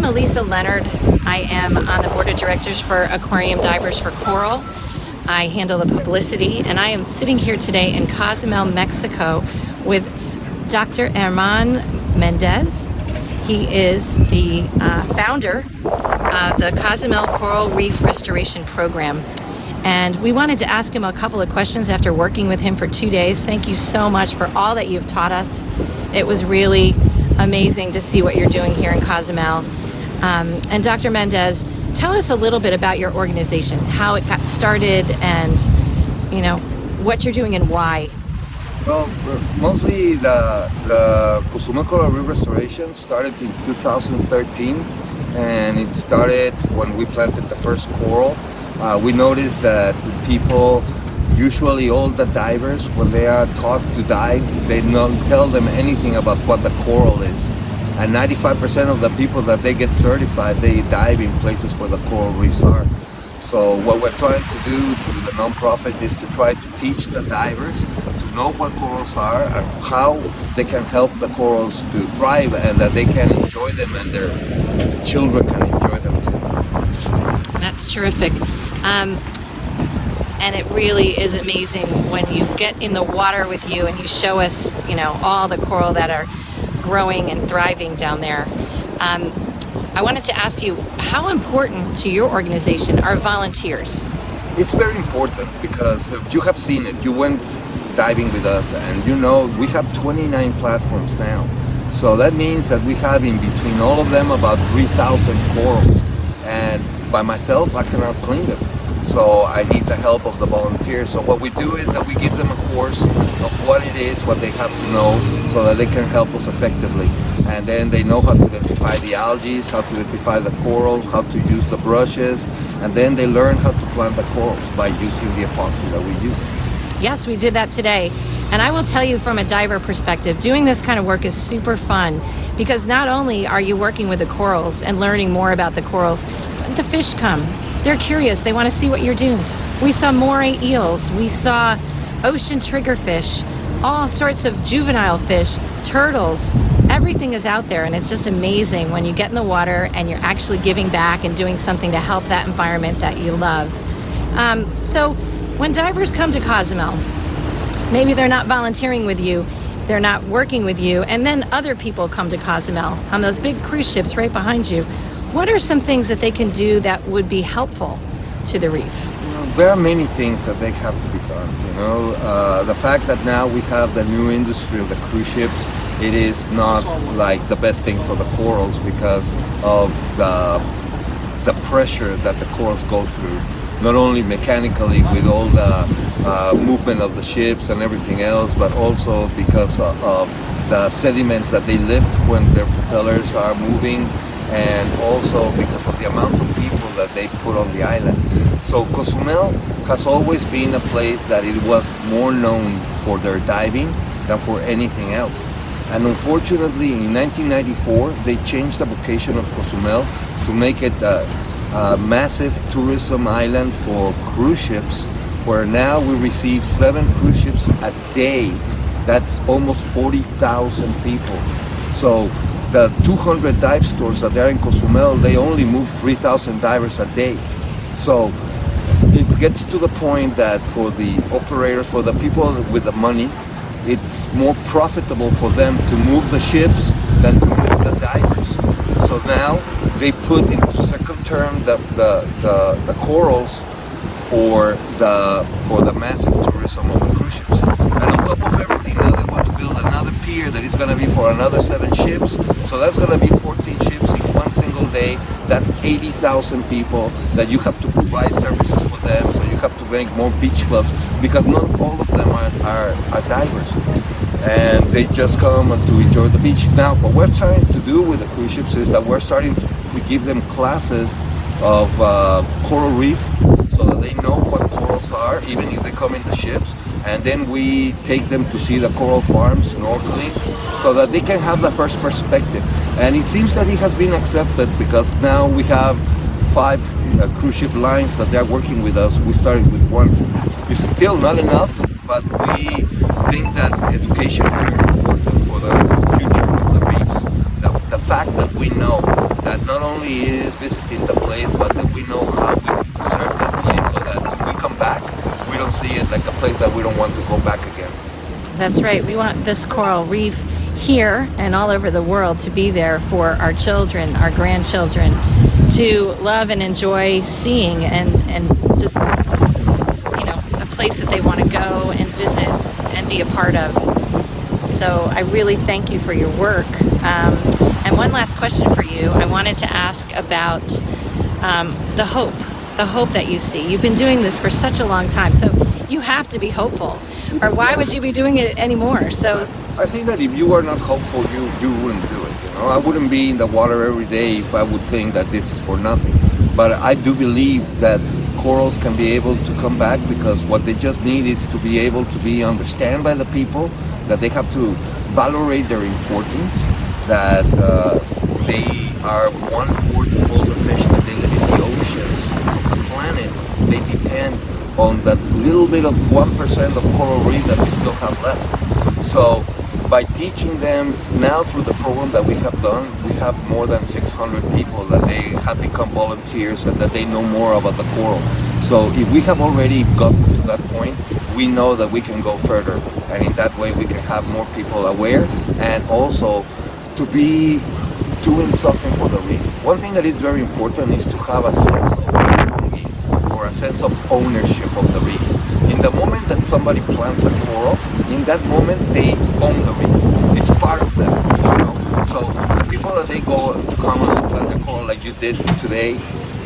I'm Elisa Leonard. I am on the board of directors for Aquarium Divers for Coral. I handle the publicity, and I am sitting here today in Cozumel, Mexico with Dr. Herman Mendez. He is the founder of the Cozumel Coral Reef Restoration Program. And we wanted to ask him a couple of questions after working with him for 2 days. Thank you so much for all that you've taught us. It was really amazing to see what you're doing here in Cozumel. And Dr. Mendez, tell us a little bit about your organization, how it got started, and what you're doing and why. Well, mostly the Cozumel Coral Reef Restoration started in 2013, and it started when we planted the first coral. We noticed that people, usually all the divers, when they are taught to dive, they don't tell them anything about what the coral is. And 95% of the people that they get certified, they dive in places where the coral reefs are. So what we're trying to do through the nonprofit is to try to teach the divers to know what corals are and how they can help the corals to thrive, and that they can enjoy them and their children can enjoy them too. That's terrific. And it really is amazing when you get in the water with you and you show us, all the coral that are growing and thriving down there. I wanted to ask you, how important to your organization are volunteers? It's very important because you have seen it. You went diving with us, and we have 29 platforms now. So that means that we have in between all of them about 3,000 corals. And by myself, I cannot clean them. So I need the help of the volunteers. So what we do is that we give them a course of what it is, what they have to know, so that they can help us effectively. And then they know how to identify the algae, how to identify the corals, how to use the brushes, and then they learn how to plant the corals by using the epoxy that we use. Yes, we did that today. And I will tell you, from a diver perspective, doing this kind of work is super fun, because not only are you working with the corals and learning more about the corals, but the fish come. They're curious. They want to see what you're doing. We saw moray eels. We saw ocean triggerfish, all sorts of juvenile fish, turtles. Everything is out there, and it's just amazing when you get in the water and you're actually giving back and doing something to help that environment that you love. So when divers come to Cozumel, maybe they're not volunteering with you, they're not working with you, and then other people come to Cozumel on those big cruise ships right behind you. What are some things that they can do that would be helpful to the reef? There are many things that they have to be done. The fact that now we have the new industry of the cruise ships, it is not like the best thing for the corals because of the pressure that the corals go through. Not only mechanically with all the movement of the ships and everything else, but also because of the sediments that they lift when their propellers are moving, and also because of the amount of people that they put on the island. So Cozumel has always been a place that it was more known for their diving than for anything else. And unfortunately, in 1994, they changed the vocation of Cozumel to make it a massive tourism island for cruise ships, where now we receive 7 cruise ships a day. That's almost 40,000 people. So the 200 dive stores that are in Cozumel, they only move 3,000 divers a day. So it gets to the point that for the operators, for the people with the money, it's more profitable for them to move the ships than to move the divers. So now they put into second term the corals for the massive tourism of the cruise ships. And on top of everything, now they want to build another pier that is going to be for another 7 ships. So that's going to be 14 ships in one single day. That's 80,000 people that you have to provide services for them. So you have to make more beach clubs, because not all of them are divers. And they just come to enjoy the beach. Now, what we're trying to do with the cruise ships is that we're starting to give them classes of coral reef, so that they know what corals are, even if they come in the ships. And then we take them to see the coral farms, snorkeling, so that they can have the first perspective. And it seems that it has been accepted, because now we have 5 cruise ship lines that they're working with us. We started with 1. It's still not enough, but we think that education is very important for the future of the reefs. The fact that we know that that not only is visiting the place, but that we know how we can preserve that place so that when we come back, we don't see it like a place that we don't want to go back again. That's right. We want this coral reef here and all over the world to be there for our children, our grandchildren, to love and enjoy seeing, and just, you know, a place that they want to go and visit and be a part of. So I really thank you for your work. And one last question for you. I wanted to ask about the hope that you see. You've been doing this for such a long time, so you have to be hopeful, or why would you be doing it anymore? So I think that if you were not hopeful, you wouldn't do it. You know, I wouldn't be in the water every day if I would think that this is for nothing. But I do believe that corals can be able to come back, because what they just need is to be able to be understood by the people, that they have to valorate their importance, that they are 1/4 of all the fish that they live in the oceans, the planet. They depend on that little bit of 1% of coral reef that we still have left. So by teaching them now through the program that we have done, we have more than 600 people that they have become volunteers and that they know more about the coral. So if we have already gotten to that point, we know that we can go further, and in that way we can have more people aware, and also to be doing something for the reef. One thing that is very important is to have a sense of belonging, or a sense of ownership of the reef. In the moment that somebody plants a coral, in that moment they own the reef. It's part of them, you know. So the people that they go to come and plant the coral like you did today,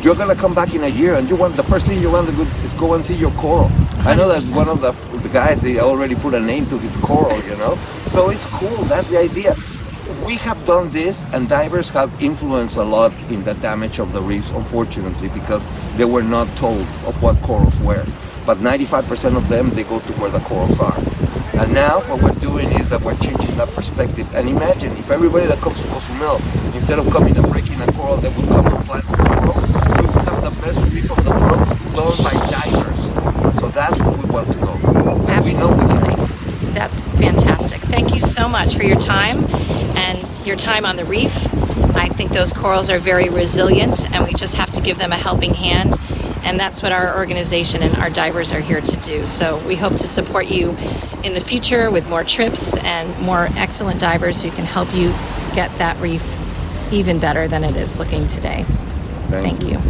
you're gonna come back in a year, and the first thing you want to do is go and see your coral. I know that one of the guys, they already put a name to his coral, you know. So it's cool. That's the idea. We have done this, and divers have influenced a lot in the damage of the reefs, unfortunately, because they were not told of what corals were. But 95% of them, they go to where the corals are. And now what we're doing is that we're changing that perspective. And imagine if everybody that comes to Cozumel, instead of coming and breaking a coral, they would come and plant a coral. We would have the best reef of the world done by divers. So that's where we want to go. And we know we can. that's fantastic. Thank you so much for your time and your time on the reef. I think those corals are very resilient, and we just have to give them a helping hand. And that's what our organization and our divers are here to do. So we hope to support you in the future with more trips and more excellent divers who can help you get that reef even better than it is looking today. Thank you.